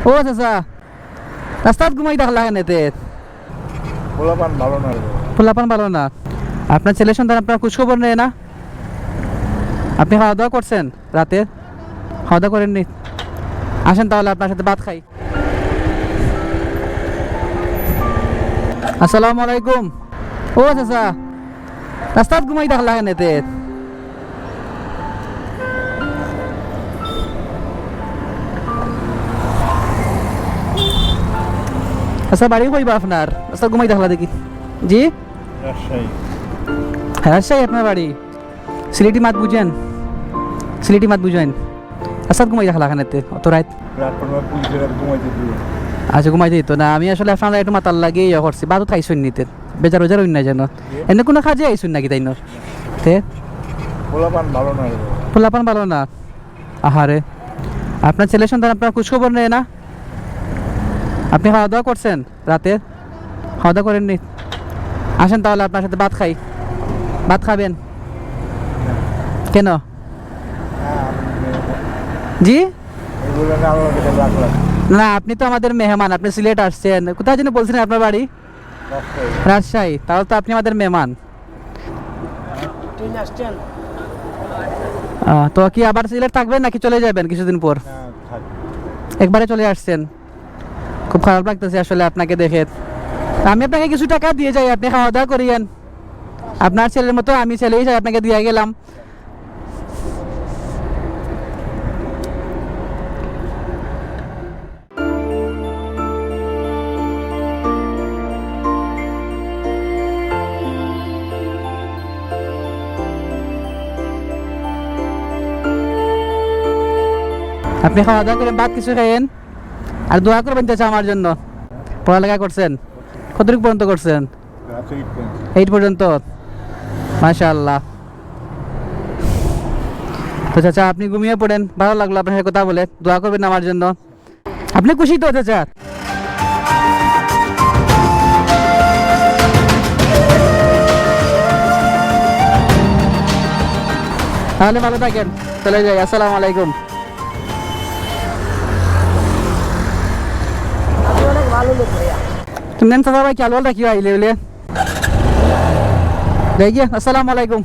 ও চাচা রাস্তাত ঘুমাই থাকলা কেন এতে? পোলাপান ভালো না। পোলাপান ভালো না? আপনার ছেলে সন্তান আপনার খোঁজখবর নেয় না? আপনি খাওয়া দাওয়া করছেন রাতে? খাওয়া দাওয়া করেননি? আসেন তাহলে আপনার সাথে ভাত খাই। আসসালামু আলাইকুম। ও চাচা রাস্তাত ঘুমাই থাকলা কেন এতে? আচ্ছা বাড়ি কইবা আপনার? রাস্তা ঘুমাই থাকলা দেখি। জি রাজশাহী। রাজশাহী আপনার বাড়ি? সিলেটি মাত বুঝেন? সিলেটি মাত বুঝেন? রাস্তাত ঘুমাই থাকলা কেন এতে অত রাত? রাতপর পুলিশের ঘুমাইতে দিল। আচ্ছা ঘুমাইতে দিত না। আমি আসলে আপনারা একটু মাতাল লাগে ইয়ে করছি। বাদত খাইছুন নিতে বেজার ওজার হইন না যেন। এনে কোনো কাজে আইসুন নাকি তাই নর? তে পোলাপান ভালো না। পোলাপান ভালো না? আহারে আপনার ছেলে সন্তান আপনার খোঁজখবর নেয় না? আপনি খাওয়া দাওয়া করছেন রাতে? খাওয়া দাওয়া করেননি? আসেন তাহলে আপনার সাথে ভাত খাই। ভাত খাবেন কেন? জি এগুলো না আমার কাছে রাখলাম। না আপনি তো আমাদের মেহমান। আপনি সিলেট আসছেন, কোথায় যেন বলছিলেন আপনার বাড়ি? রাজশাহী। রাজশাহী। তাহলে তো আপনি আমাদের মেহমান। তো কি আবার সিলেট থাকবেন নাকি চলে যাবেন কিছুদিন পর? হ্যাঁ, থাক। একবারে চলে আসছেন? খুব খারাপ লাগতেছে আসলে আপনাকে দেখে। আমি আপনাকে কিছু টাকা দিয়ে যাই, আপনি খাওয়া দাওয়া করিয়েন। আপনার ছেলের মতো আমি ছেলে হিসাবে আপনাকে দিয়ে গেলাম। আপনি খাওয়া দাওয়া করেন, ভাত কিছু খাইয়েন আর দোয়া করবেন চাচা আমার জন্য। পড়ালেখা করছেন? কতটুকু পর্যন্ত করছেন? রাজশাহী পর্যন্ত। 8 পর্যন্ত? মাশাআল্লাহ। তো চাচা আপনি ঘুমিয়ে পড়েন। ভালো লাগলো আপনার সাথে কথা বলে। দোয়া করবেন আমার জন্য। আপনি খুশি তো চাচা? তাহলে ভালো থাকেন, চলে যাই। আসসালামু আলাইকুম। তুমি চাচা ভাই খেয়াল রাখিও আইলে বলে। যাই গিয়ে। আসসালামু আলাইকুম।